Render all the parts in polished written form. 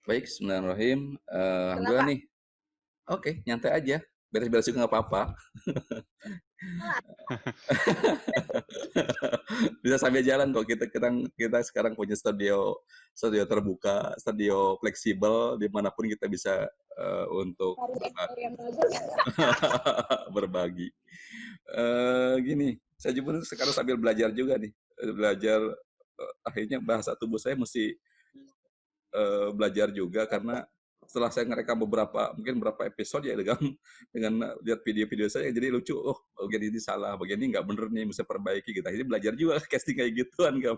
Baik, bismillahirrahmanirrahim. Alhamdulillah Kenapa? nih. Oke, nyantai aja. Beres-beres juga nggak apa-apa. Bisa sambil jalan kok. Kita sekarang punya studio studio terbuka, studio fleksibel, dimanapun kita bisa untuk Cari ekor yang bagus. berbagi. Gini, saya juga sekarang sambil belajar juga nih. Belajar akhirnya bahasa tubuh saya mesti belajar juga karena setelah saya ngerekam mungkin beberapa episode ya dengan lihat video-video saya jadi lucu, oh bagian ini salah, bagian ini nggak bener nih, mesti perbaiki gitu. Jadi belajar juga casting kayak gituan kan.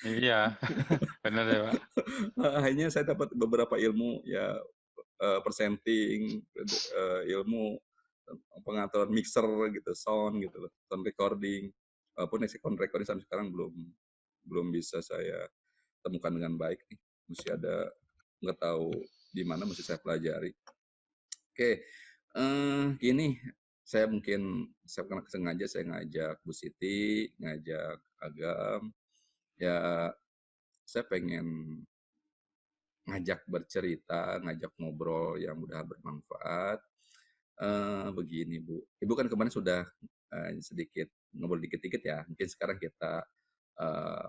Iya, benar ya, Pak. Akhirnya saya dapat beberapa ilmu ya, presenting, ilmu pengaturan mixer gitu, sound gitu loh, sound recording. Walaupun sound recording sampai sekarang belum belum bisa saya temukan dengan baik nih. Mesti ada nggak tahu di mana mesti saya pelajari. Oke, gini, saya sengaja saya ngajak Bu Siti, ngajak Agam, ya saya pengen ngajak bercerita, ngajak ngobrol yang mudah bermanfaat. Begini Bu, Ibu kan kemarin sudah sedikit ngobrol dikit-dikit ya. Mungkin sekarang kita eh,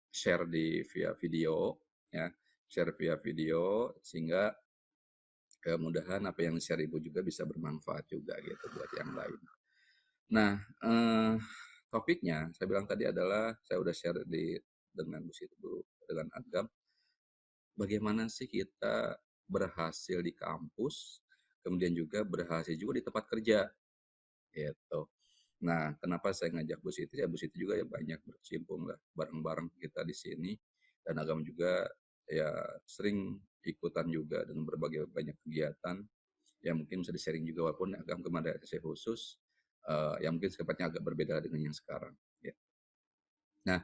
share via video, ya, share via video sehingga mudahan apa yang share Ibu juga bisa bermanfaat juga gitu buat yang lain. Nah, topiknya saya bilang tadi adalah saya udah share dengan Bu Siti, dengan Agam, bagaimana sih kita berhasil di kampus, kemudian juga berhasil juga di tempat kerja, gitu. Nah, kenapa saya ngajak Bu Siti? Ya Bu Siti juga ya banyak berkecimpung lah bareng-bareng kita di sini, dan Agam juga ya sering ikutan juga dengan berbagai banyak kegiatan yang mungkin bisa di-sharing juga, walaupun Agam kemarin ada sesi khusus yang mungkin sifatnya agak berbeda dengan yang sekarang. Ya. Nah,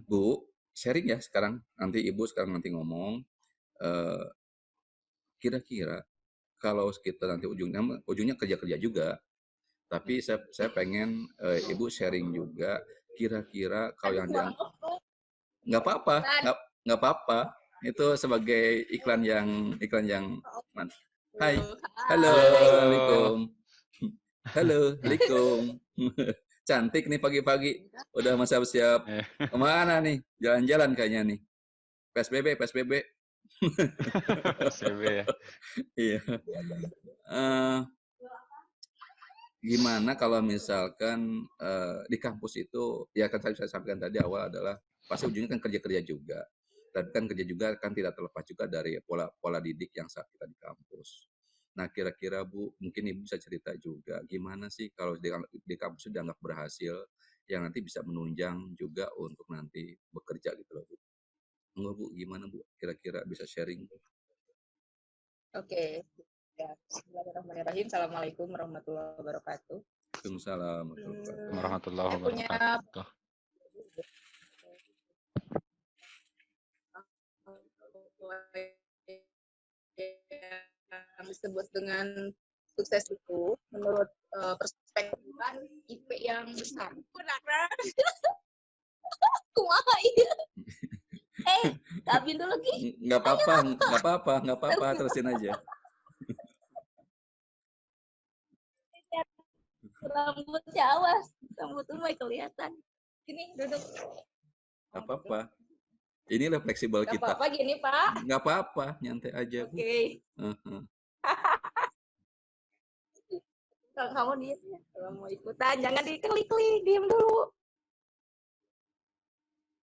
Bu, sharing ya sekarang. Nanti Ibu sekarang nanti ngomong. eh, Kira-kira kalau kita nanti ujungnya kerja-kerja juga, tapi saya pengen Ibu sharing juga. Kira-kira kalau Aduh, yang maaf tuh. nggak apa-apa, Kan. nggak apa-apa. Itu sebagai iklan yang Hai, halo, Halo. Hai. assalamualaikum. Halo, assalamualaikum. Cantik nih pagi-pagi. Udah mau siap-siap Eh, kemana nih? Jalan-jalan kayaknya nih. PSBB, PSBB. PSBB ya. Iya. Eh, Gimana kalau misalkan di kampus itu, ya kan saya sampaikan tadi awal adalah pasti ujungnya kan kerja-kerja juga. Tapi kan kerja juga kan tidak terlepas juga dari pola pola didik yang saat kita di kampus. Nah, kira-kira Bu, mungkin Ibu bisa cerita juga gimana sih kalau di kampus itu dianggap berhasil, yang nanti bisa menunjang juga untuk nanti bekerja gitu loh Bu. Enggak Bu, gimana Bu? Kira-kira bisa sharing? Oke. Ya, bismillahirrahmanirrahim. Assalamualaikum warahmatullahi wabarakatuh. Waalaikumsalam. Warahmatullahi Saya punya wabarakatuh. yang disebut dengan sukses itu menurut perspektif kan IP yang besar. Benar. Kumaha iya. Gabin dulu lagi. Nggak apa-apa, nggak apa-apa, nggak apa-apa, terusin aja. Rambutnya awas. Rambut mulai kelihatan. Sini duduk. Nggak apa-apa. Inilah fleksibel Gak kita. apa-apa gini Pak. Nggak apa-apa, nyantai aja Bu. Oke. Heeh. Kalau kamu diam ya. Kalau mau ikutan jangan diklik-klik. Diam dulu.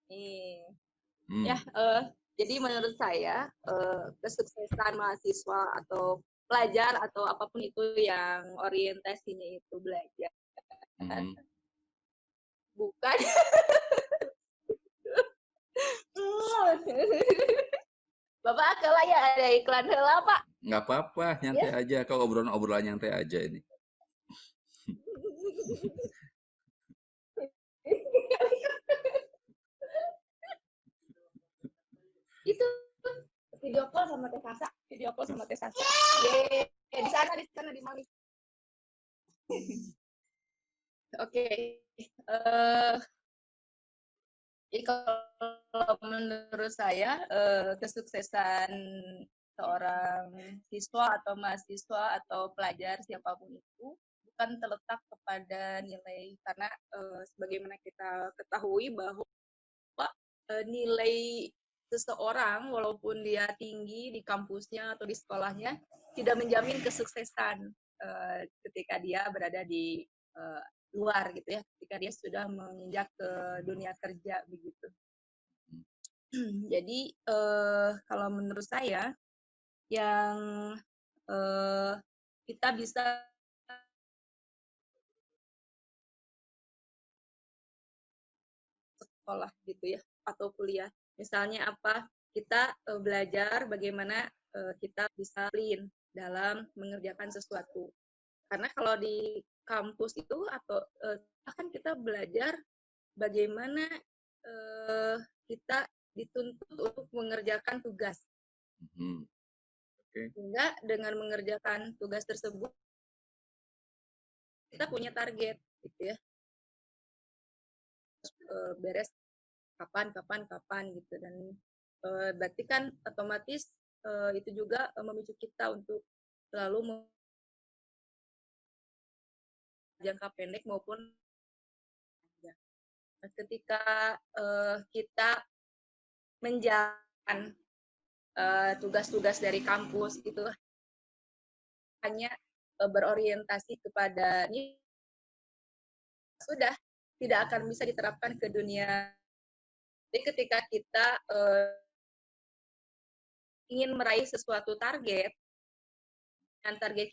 Nih. Ya, jadi menurut saya kesuksesan mahasiswa atau pelajar atau apapun itu yang orientasinya itu belajar bukan Bapak kalau ya ada iklan heula Pak. Nggak apa-apa, nyantai Ya. aja. Kau obrolan nyantai aja ini. Itu video call sama Teh Sasa, video call sama Teh Sasa. Yeay, di sana di Mali. Oke. Jadi kalau menurut saya kesuksesan seorang siswa atau mahasiswa atau pelajar siapapun itu bukan terletak kepada nilai, karena sebagaimana kita ketahui bahwa nilai seseorang walaupun dia tinggi di kampusnya atau di sekolahnya tidak menjamin kesuksesan ketika dia berada di luar gitu ya, ketika dia sudah menginjak ke dunia kerja begitu. Jadi kalau menurut saya yang kita bisa sekolah gitu ya atau kuliah, misalnya apa, kita belajar bagaimana kita bisa disiplin dalam mengerjakan sesuatu. Karena kalau di kampus itu atau akan kita belajar bagaimana kita dituntut untuk mengerjakan tugas. Sehingga dengan mengerjakan tugas tersebut kita punya target gitu ya. Beres kapan gitu, dan berarti kan otomatis itu juga memicu kita untuk selalu jangka pendek maupun ketika kita menjalankan tugas-tugas dari kampus itu hanya berorientasi kepada ini, sudah tidak akan bisa diterapkan ke dunia. Jadi ketika kita ingin meraih sesuatu target, dan target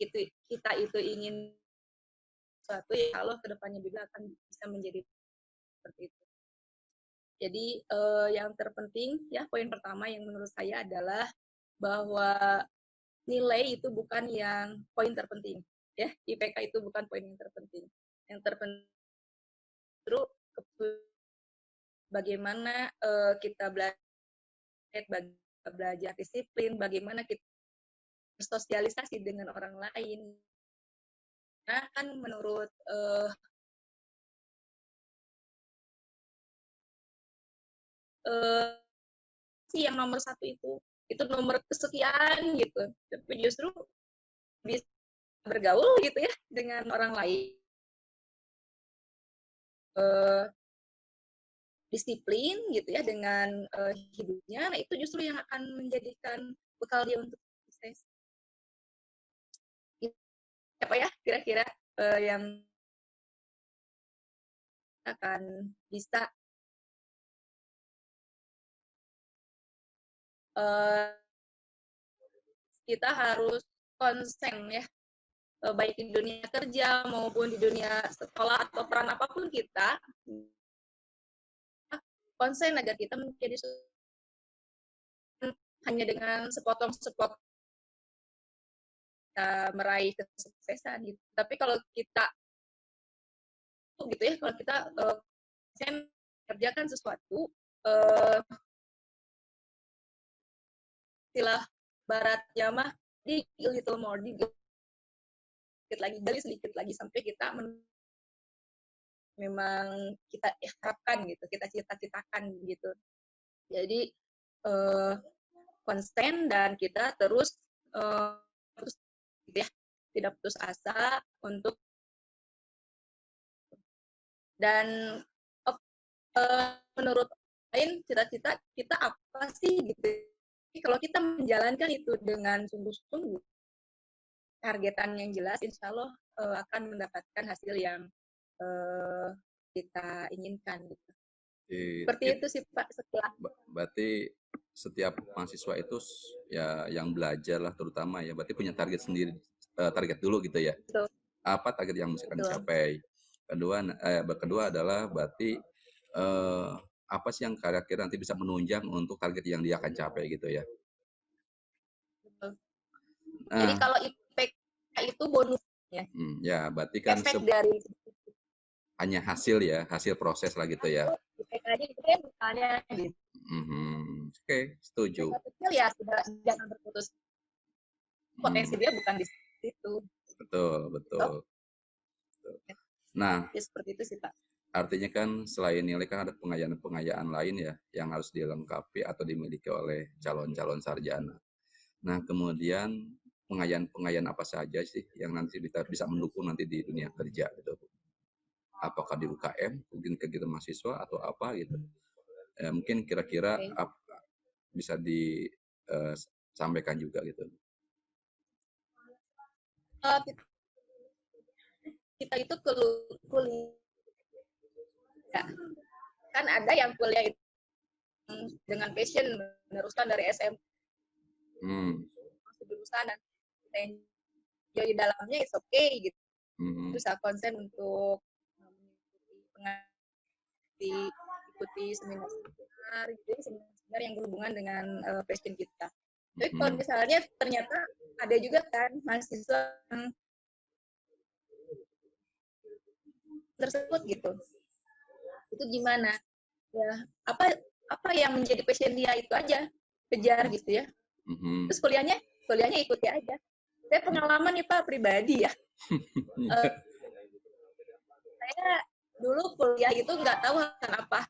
kita itu ingin sesuatu, ya Allah kedepannya juga akan bisa menjadi seperti itu. Jadi yang terpenting ya, poin pertama yang menurut saya adalah bahwa nilai itu bukan yang poin terpenting ya, IPK itu bukan poin yang terpenting. Yang terpenting itu bagaimana kita belajar disiplin, bagaimana kita bersosialisasi dengan orang lain. Nah kan menurut sih yang nomor satu itu nomor kesekian gitu, tapi justru bisa bergaul gitu ya dengan orang lain, disiplin gitu ya dengan hidupnya. Nah itu justru yang akan menjadikan bekal dia untuk sukses. Apa ya kira-kira yang akan bisa kita harus konsen ya, baik di dunia kerja maupun di dunia sekolah atau peran apapun kita, konsen agar kita menjadi hanya dengan sepotong-sepotong kita meraih kesuksesan gitu. Tapi kalau kita gitu ya, kalau kita konsen kerjakan sesuatu, istilah baratnya mah di little more, sedikit lagi, gali sedikit lagi sampai kita memang kita harapkan gitu, kita cita-citakan gitu. Jadi konsisten dan kita terus gitu ya, tidak putus asa untuk, dan menurut lain cita-cita kita apa sih gitu. Kalau kita menjalankan itu dengan sungguh-sungguh, targetan yang jelas, insya Allah akan mendapatkan hasil yang kita inginkan gitu. Seperti itu sih Pak. Berarti setiap mahasiswa itu ya yang belajar lah terutama ya, berarti punya target sendiri, target dulu gitu ya. Betul. Apa target yang mesti dicapai. Kedua adalah berarti apa sih yang kira-kira nanti bisa menunjang untuk target yang dia akan capai gitu ya. Betul. Jadi kalau IPK itu bonus ya. Ya, berarti kan efek dari hanya hasil ya, hasil proses lah gitu ya. IPK-nya itu ya misalnya gitu. Oke, setuju. Kecil ya sudah jangan berputus. Potensi dia bukan di situ. Betul. Nah, ya, seperti itu sih Pak. artinya kan selain nilai kan ada pengayaan-pengayaan lain ya yang harus dilengkapi atau dimiliki oleh calon-calon sarjana. Nah, kemudian pengayaan-pengayaan apa saja sih yang nanti bisa mendukung nanti di dunia kerja gitu? Apakah di UKM, mungkin kegiatan mahasiswa atau apa gitu? Mungkin kira-kira Oke. bisa disampaikan juga gitu. Kita itu kuliah, kan ada yang kuliah itu dengan passion meneruskan dari SM masuk jurusan dan enjoy di dalamnya is okay gitu. Bisa konsen untuk ikuti seminar gitu, seminar yang berhubungan dengan passion kita. Tapi kalau misalnya ternyata ada juga kan mahasiswa yang tersebut gitu, itu gimana ya, apa yang menjadi passion dia itu aja kejar gitu ya. Terus kuliahnya ikuti aja. Saya pengalaman nih Pak pribadi ya. Saya dulu kuliah itu nggak tahu akan apa.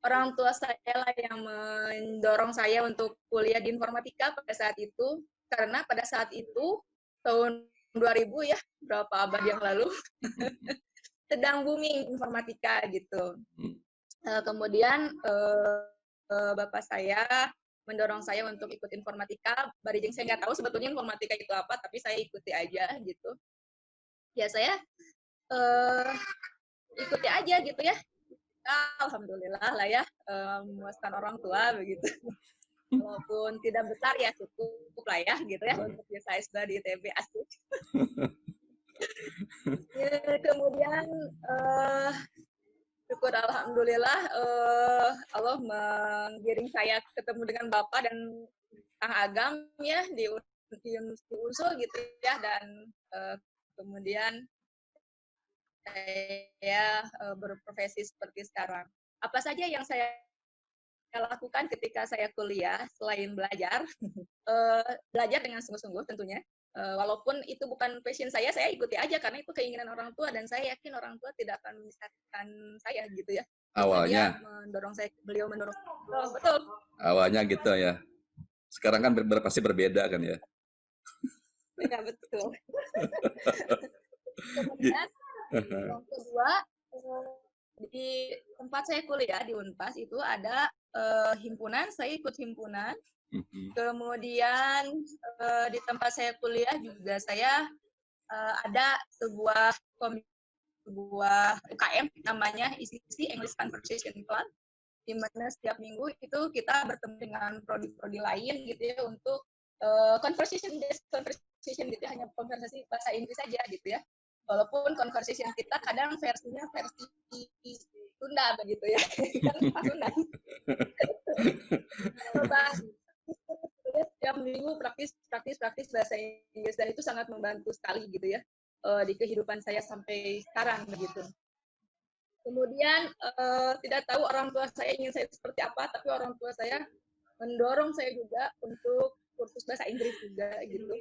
Orang tua saya lah yang mendorong saya untuk kuliah di informatika pada saat itu, karena pada saat itu tahun 2000 ya, berapa abad yang lalu, sedang booming informatika gitu. Kemudian bapak saya mendorong saya untuk ikut informatika. Barijeng saya nggak tahu sebetulnya informatika itu apa, tapi saya ikuti aja gitu. Ya saya ikuti aja gitu ya. Alhamdulillah lah ya, memuaskan orang tua begitu. Walaupun tidak besar ya cukup lah ya gitu ya untuk bisa S2 di ITB asik. Ya, kemudian syukur alhamdulillah Allah menggiring saya ketemu dengan Bapak dan Kang Agam ya di Unsur gitu ya, dan kemudian saya berprofesi seperti sekarang. Apa saja yang saya lakukan ketika saya kuliah selain belajar, belajar dengan sungguh-sungguh tentunya. Walaupun itu bukan passion saya ikuti aja karena itu keinginan orang tua dan saya yakin orang tua tidak akan memisahkan saya gitu ya. Awalnya. Dia mendorong saya, beliau mendorong. Oh, betul. Awalnya gitu ya. Sekarang kan pasti berbeda kan ya. Ya betul. Kemudian yang kedua, di tempat saya kuliah di Unpas itu ada himpunan, saya ikut himpunan. Kemudian di tempat saya kuliah juga saya ada sebuah UKM namanya ICC English Conversation Club, di mana setiap minggu itu kita bertemu dengan prodi-prodi lain gitu ya untuk conversation gitu, hanya konversasi bahasa Inggris saja gitu ya. Walaupun conversation kita kadang versinya versi Sunda begitu ya, kan Pasundan. Setiap minggu praktis bahasa Inggris dan itu sangat membantu sekali gitu ya di kehidupan saya sampai sekarang begitu. Kemudian tidak tahu orang tua saya ingin saya seperti apa, tapi orang tua saya mendorong saya juga untuk kursus bahasa Inggris juga gitu.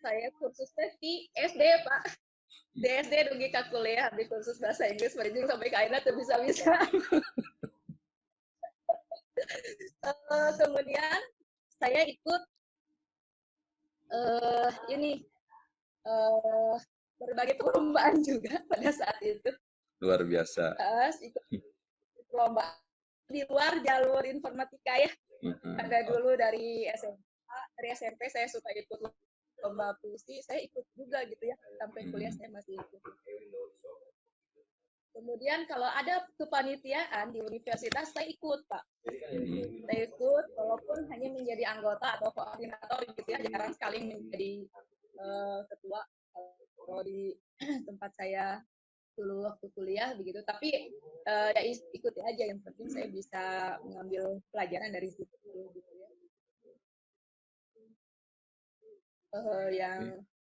Saya kursusnya di SD Pak, di SD dugi ka kuliah di kursus bahasa Inggris berjing sampai ke akhirnya tuh bisa. Kemudian saya ikut berbagai perlombaan juga pada saat itu. Luar biasa. Ikut perlombaan di luar jalur informatika ya. Ada dulu dari SMP saya suka ikut lomba puisi, saya ikut juga gitu ya, sampai kuliah saya masih ikut. Kemudian kalau ada kepanitiaan di universitas, saya ikut Pak. Saya ikut, walaupun hanya menjadi anggota atau koordinator gitu ya, jarang sekali menjadi ketua kalau di tempat saya dulu waktu kuliah begitu. Tapi ya ikuti aja, yang penting saya bisa mengambil pelajaran dari situ gitu ya.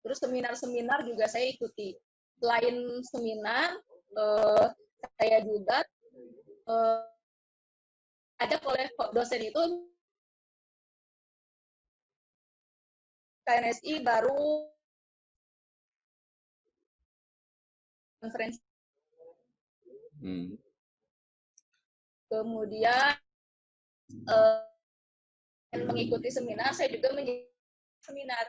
Terus seminar-seminar juga saya ikuti. Selain seminar, saya juga ada oleh dosen itu KNSI baru konferensi, Hmm. kemudian mengikuti seminar, saya juga mengikuti seminar.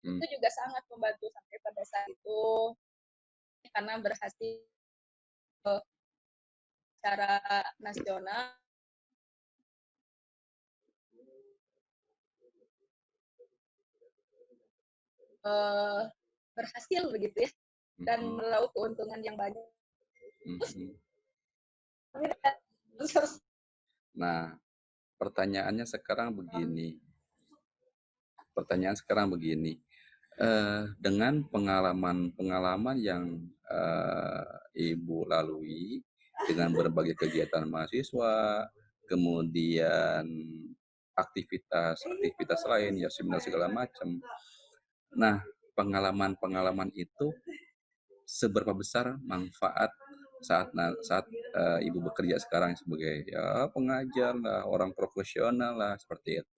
Itu juga sangat membantu sampai pada saat itu karena berhasil secara nasional berhasil begitu ya, dan meraup keuntungan yang banyak. Nah, pertanyaan sekarang begini. Dengan pengalaman yang Ibu lalui dengan berbagai kegiatan mahasiswa, kemudian aktivitas lain, ya seminar segala macam. Nah, pengalaman itu seberapa besar manfaat saat Ibu bekerja sekarang sebagai ya pengajar lah, orang profesional lah, seperti itu.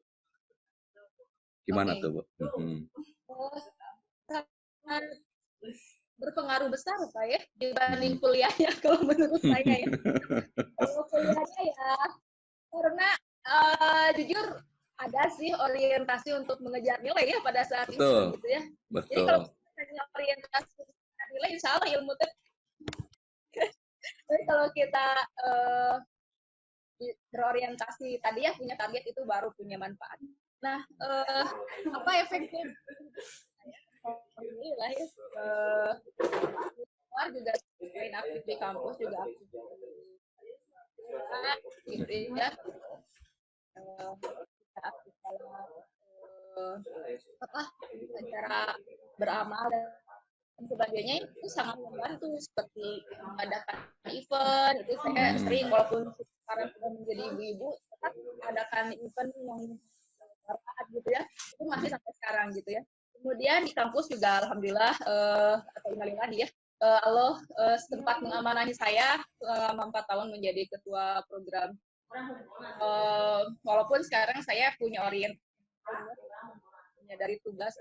Gimana tuh, Bu? Berpengaruh besar Pak ya dibanding kuliahnya kalau menurut saya ya. Kalau kuliahnya ya karena jujur ada sih orientasi untuk mengejar nilai ya pada saat itu gitu ya. Betul. Jadi kalau hanya orientasi nilai insya Allah ilmu itu. Tapi kalau kita berorientasi tadi ya punya target itu baru punya manfaat. Nah, apa efeknya? Alhamdulillah ya. Luar juga selain aktif di kampus juga aktif gitu ya. Kita aktif dalam acara beramal dan sebagainya itu sangat membantu, seperti mengadakan event itu saya sering, walaupun sekarang sudah menjadi ibu-ibu tetap mengadakan event yang bermanfaat gitu ya, itu masih sampai sekarang gitu ya. Kemudian di kampus juga alhamdulillah atau innalillah ya, Allah sempat mengamanahi saya selama 4 tahun menjadi ketua program. Walaupun sekarang saya punya orientasi dari tugas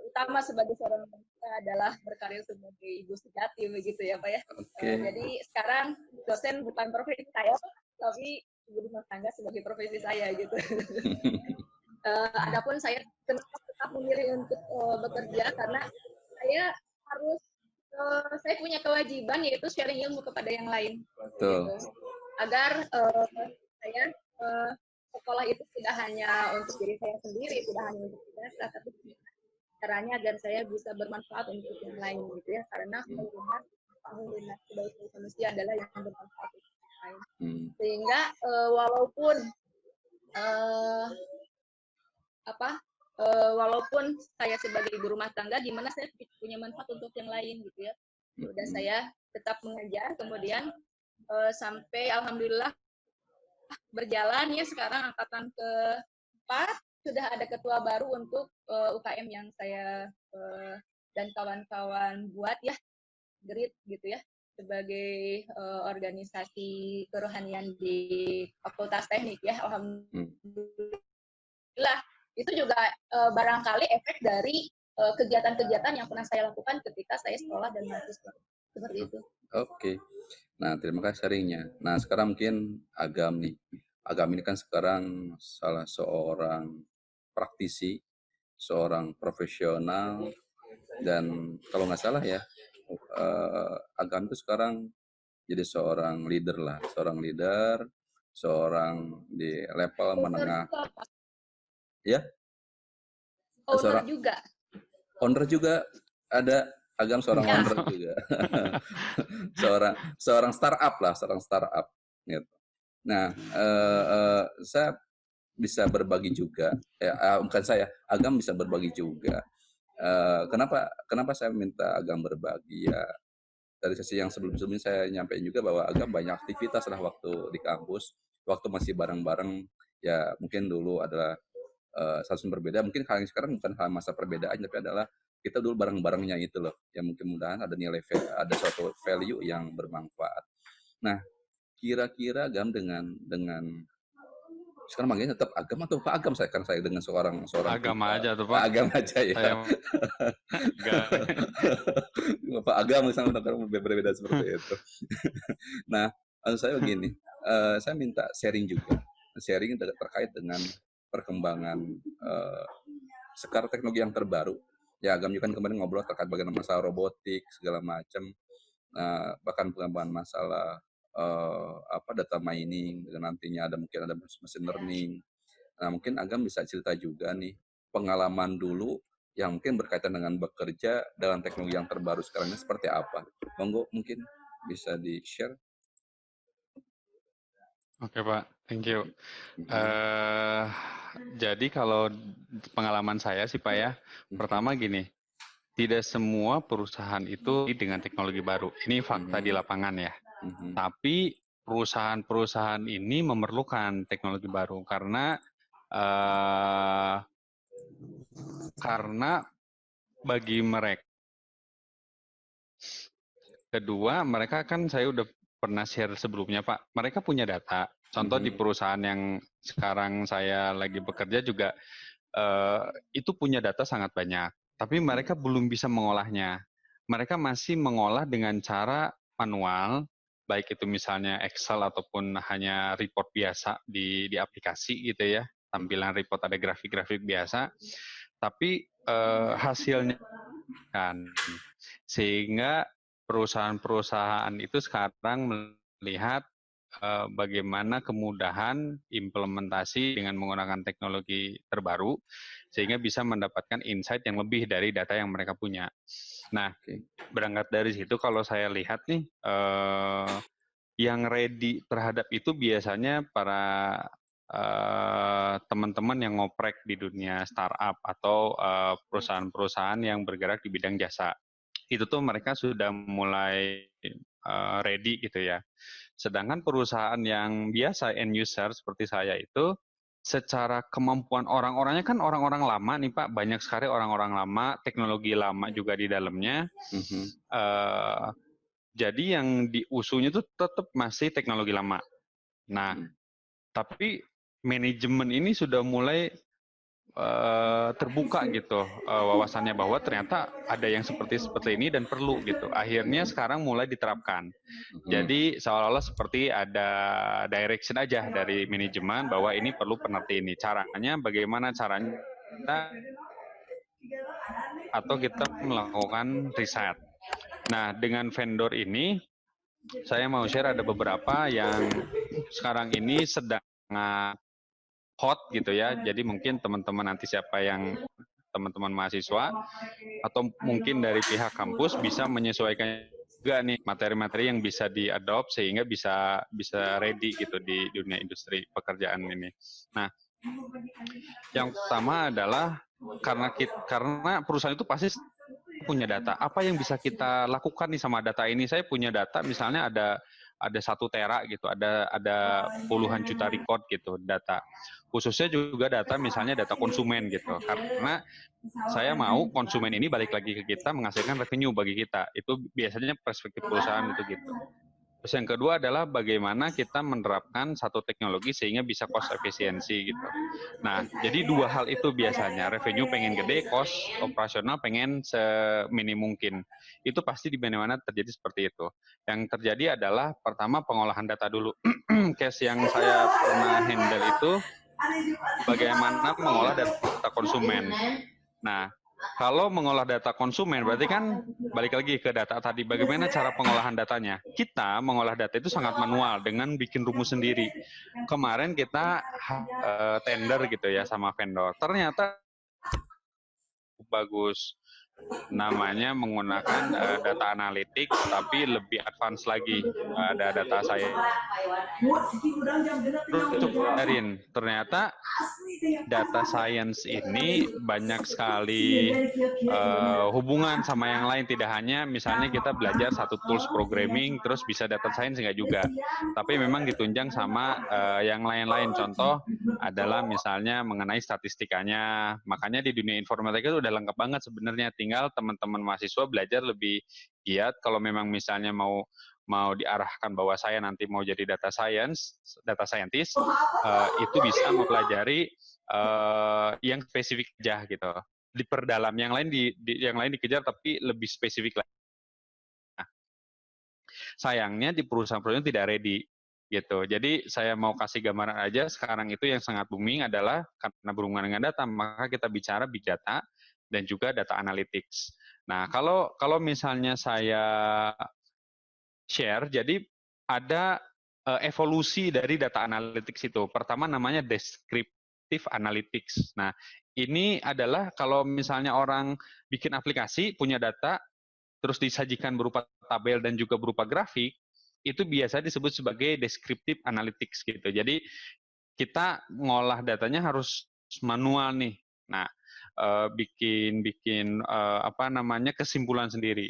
utama sebagai seorang wanita adalah berkarir sebagai ibu sejati begitu ya Pak ya. Jadi sekarang dosen bukan profesi saya, tapi ibu rumah tangga sebagai profesi saya gitu. Adapun saya tetap memilih untuk bekerja karena saya harus saya punya kewajiban yaitu sharing ilmu kepada yang lain. Gitu. Agar saya sekolah itu tidak hanya untuk diri saya sendiri, tidak hanya untuk biasa, tapi caranya agar saya bisa bermanfaat untuk yang lain gitu ya, karena melihat sebagai manusia adalah yang bermanfaat untuk yang lain. Sehingga walaupun walaupun saya sebagai ibu rumah tangga, di mana saya punya manfaat untuk yang lain gitu ya. Udah saya tetap mengajar, kemudian sampai alhamdulillah berjalan ya, sekarang angkatan ke-4 sudah ada ketua baru untuk UKM yang saya dan kawan-kawan buat ya, GRIT gitu ya, sebagai organisasi kerohanian di Fakultas Teknik ya. Alhamdulillah itu juga barangkali efek dari kegiatan-kegiatan yang pernah saya lakukan ketika saya sekolah dan mahasiswa, seperti itu. Oke. Nah, terima kasih sharingnya. Nah, sekarang mungkin Agam nih. Agam ini kan sekarang salah seorang praktisi, seorang profesional, dan kalau nggak salah ya, Agam itu sekarang jadi seorang leader lah, seorang di level menengah. Ya? Owner juga ada. Agam seorang owner juga. seorang startup gitu. Nah, saya bisa berbagi juga. Bukan saya, Agam bisa berbagi juga. Kenapa saya minta Agam berbagi ya? Dari sesi yang sebelum-sebelumnya saya nyampein juga bahwa Agam banyak aktivitas lah waktu di kampus, waktu masih bareng-bareng. Ya mungkin dulu adalah status berbeda. Mungkin hal yang sekarang bukan hal masa perbedaan, tapi adalah kita dulu bareng-barengnya itu loh. Ya mudah-mudahan ada ada suatu value yang bermanfaat. Nah, kira-kira Agam dengan Sekarang manggilnya tetap Agam atau Pak Agam saya, kan saya dengan seorang Agama kita. aja tuh Pak Pak. Agam aja ya. Saya agak Pak Agam misalnya berbeda seperti itu. Nah, maksud saya begini, saya minta sharing juga, sharing terkait dengan perkembangan sekarang teknologi yang terbaru. Ya, Agam juga kan kemarin ngobrol terkait bagaimana masalah robotik segala macam, bahkan pengembangan masalah data mining, dan nantinya mungkin ada machine learning. Nah, mungkin Agam bisa cerita juga nih pengalaman dulu yang mungkin berkaitan dengan bekerja dalam teknologi yang terbaru sekarang ini seperti apa. Monggo mungkin bisa di-share. Oke Pak, thank you. Mhm. Jadi kalau pengalaman saya sih Pak ya, pertama gini, tidak semua perusahaan itu dengan teknologi baru. Ini fakta di lapangan ya. Mhm. Tapi perusahaan-perusahaan ini memerlukan teknologi baru karena bagi mereka. Kedua, mereka kan saya udah pernah share sebelumnya Pak, mereka punya data. Contoh di perusahaan yang sekarang saya lagi bekerja juga itu punya data sangat banyak, tapi mereka belum bisa mengolahnya. Mereka masih mengolah dengan cara manual, baik itu misalnya Excel ataupun hanya report biasa di aplikasi gitu ya, tampilan report ada grafik-grafik biasa, tapi hasilnya kan. Sehingga perusahaan-perusahaan itu sekarang melihat bagaimana kemudahan implementasi dengan menggunakan teknologi terbaru, sehingga bisa mendapatkan insight yang lebih dari data yang mereka punya. Nah, berangkat dari situ kalau saya lihat nih, yang ready terhadap itu biasanya para teman-teman yang ngoprek di dunia startup atau perusahaan-perusahaan yang bergerak di bidang jasa. Itu tuh mereka sudah mulai ready gitu ya. Sedangkan perusahaan yang biasa end user seperti saya itu, secara kemampuan orang-orangnya kan orang-orang lama nih Pak, banyak sekali orang-orang lama, teknologi lama juga di dalamnya. Jadi yang diusulnya itu tetap masih teknologi lama. Nah, tapi manajemen ini sudah mulai terbuka gitu wawasannya bahwa ternyata ada yang seperti ini dan perlu gitu. Akhirnya sekarang mulai diterapkan. Jadi seolah-olah seperti ada direction aja dari manajemen bahwa ini perlu pengerti ini. Caranya bagaimana caranya atau kita melakukan riset. Nah, dengan vendor ini saya mau share ada beberapa yang sekarang ini sedang hot gitu ya. Jadi mungkin teman-teman nanti siapa yang teman-teman mahasiswa atau mungkin dari pihak kampus bisa menyesuaikan juga nih materi-materi yang bisa diadopt sehingga bisa ready gitu di dunia industri pekerjaan ini. Nah, yang pertama adalah karena perusahaan itu pasti punya data. Apa yang bisa kita lakukan nih sama data ini? Saya punya data misalnya ada 1 tera gitu, ada puluhan juta record gitu data. Khususnya juga data misalnya data konsumen gitu. Karena saya mau konsumen ini balik lagi ke kita menghasilkan revenue bagi kita. Itu biasanya perspektif perusahaan itu gitu. Terus yang kedua adalah bagaimana kita menerapkan satu teknologi sehingga bisa cost efisiensi gitu. Nah, jadi 2 hal itu biasanya, revenue pengen gede, cost operasional pengen seminim mungkin. Itu pasti di mana-mana terjadi seperti itu. Yang terjadi adalah pertama pengolahan data dulu. Case yang saya pernah handle itu bagaimana mengolah data konsumen. Nah, kalau mengolah data konsumen, berarti kan balik lagi ke data tadi, bagaimana cara pengolahan datanya. Kita mengolah data itu sangat manual dengan bikin rumus sendiri. Kemarin kita tender gitu ya sama vendor. Ternyata bagus. Namanya menggunakan data analitik, tapi lebih advance lagi. Ada data saya. Ternyata data science ini banyak sekali hubungan sama yang lain. Tidak hanya misalnya kita belajar satu tools programming, terus bisa data science, enggak juga. Tapi memang ditunjang sama yang lain-lain. Contoh adalah misalnya mengenai statistikanya. Makanya di dunia informatika itu udah lengkap banget sebenarnya. tinggal teman-teman mahasiswa belajar lebih giat. Kalau memang misalnya mau diarahkan bahwa saya nanti mau jadi data scientist, itu bisa mempelajari yang spesifik aja gitu. Diperdalam, yang lain yang lain dikejar tapi lebih spesifik lah. Nah, sayangnya di perusahaan-perusahaan tidak ready gitu. Jadi saya mau kasih gambaran aja, sekarang itu yang sangat booming adalah karena berhubungan dengan data, maka kita bicara big data dan juga data analytics. Nah, kalau misalnya saya share, jadi ada evolusi dari data analytics itu. Pertama namanya descriptive analytics. Nah, ini adalah kalau misalnya orang bikin aplikasi, punya data, terus disajikan berupa tabel dan juga berupa grafik, itu biasa disebut sebagai descriptive analytics gitu. Jadi kita ngolah datanya harus manual nih. Nah, bikin kesimpulan sendiri.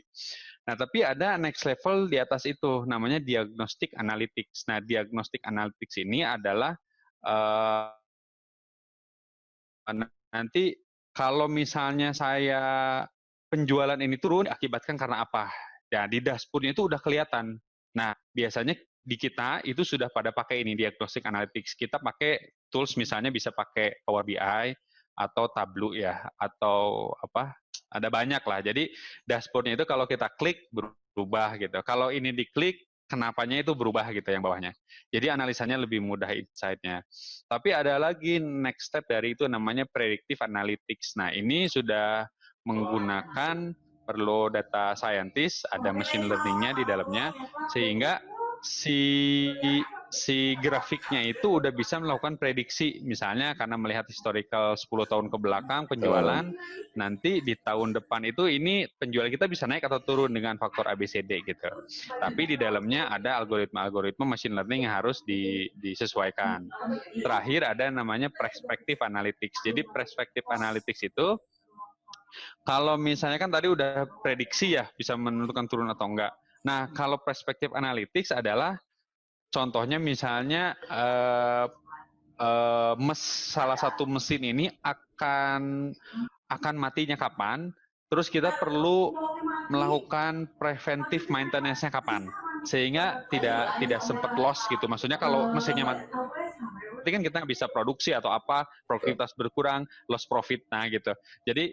Nah, tapi ada next level di atas itu, namanya diagnostic analytics. Nah, diagnostic analytics ini adalah nanti kalau misalnya saya penjualan ini turun, akibatkan karena apa? Ya, di dashboard-nya itu udah kelihatan. Nah, biasanya di kita itu sudah pada pakai ini, diagnostic analytics. Kita pakai tools, misalnya bisa pakai Power BI, atau Tableau ya, atau ada banyak lah. Jadi dashboard-nya itu kalau kita klik berubah gitu. Kalau ini diklik, kenapanya itu berubah gitu yang bawahnya. Jadi analisanya lebih mudah insight-nya. Tapi ada lagi next step dari itu namanya predictive analytics. Nah, ini sudah menggunakan perlu data scientist, ada machine learning-nya di dalamnya, sehingga si grafiknya itu udah bisa melakukan prediksi, misalnya karena melihat historical 10 tahun ke belakang penjualan, nanti di tahun depan itu ini penjualan kita bisa naik atau turun dengan faktor ABCD gitu. Tapi di dalamnya ada algoritma machine learning yang harus disesuaikan. Terakhir ada namanya perspective analytics. Jadi perspective analytics itu kalau misalnya kan tadi udah prediksi ya, bisa menentukan turun atau enggak. Nah, kalau perspective analytics adalah contohnya misalnya salah satu mesin ini akan matinya kapan, terus kita perlu melakukan preventive maintenance-nya kapan, sehingga tidak sempat loss gitu. Maksudnya kalau mesinnya mati kan kita bisa produksi atau produktivitas berkurang, loss profit, nah gitu. Jadi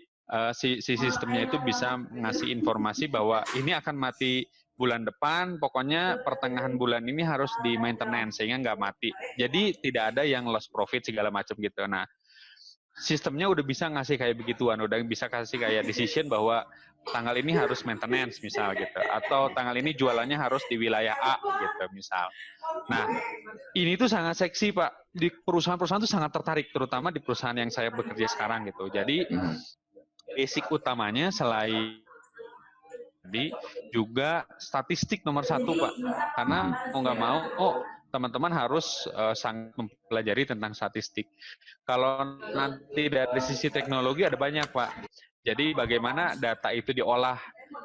si sistemnya itu bisa ngasih informasi bahwa ini akan mati bulan depan, pokoknya pertengahan bulan ini harus di maintenance sehingga nggak mati. Jadi tidak ada yang loss profit segala macam gitu. Nah, sistemnya udah bisa ngasih kayak begituan, udah bisa kasih kayak decision bahwa tanggal ini harus maintenance misal gitu, atau tanggal ini jualannya harus di wilayah A gitu misal. Nah, ini tuh sangat seksi Pak, di perusahaan-perusahaan tuh sangat tertarik, terutama di perusahaan yang saya bekerja sekarang gitu. Jadi basic utamanya selain juga statistik nomor satu Pak, karena mau nggak mau teman-teman harus sangat mempelajari tentang statistik. Kalau nanti dari sisi teknologi ada banyak Pak. Jadi bagaimana data itu diolah.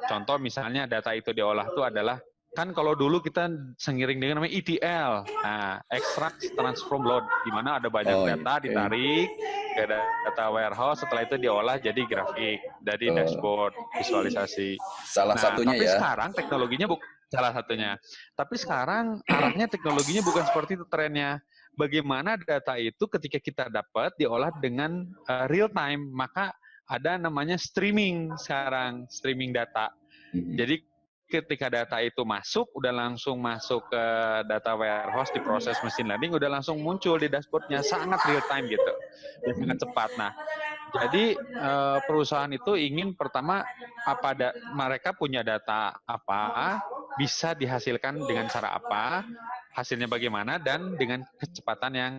Contoh misalnya data itu diolah itu adalah, kan kalau dulu kita sengiring dengan namanya ETL, nah, extract, transform, load, di mana ada banyak data ditarik ke data warehouse, setelah itu diolah jadi grafik, jadi dashboard, visualisasi. Salah satunya tapi ya. Sekarang teknologinya salah satunya. Tapi sekarang arahnya teknologinya bukan seperti itu trennya. Bagaimana data itu ketika kita dapat diolah dengan real time, maka ada namanya streaming sekarang, streaming data. Jadi ketika data itu masuk, udah langsung masuk ke data warehouse, diproses machine learning, udah langsung muncul di dashboardnya, sangat real time gitu, sangat cepat. Nah, jadi perusahaan itu ingin pertama mereka punya data apa, bisa dihasilkan dengan cara apa, hasilnya bagaimana, dan dengan kecepatan yang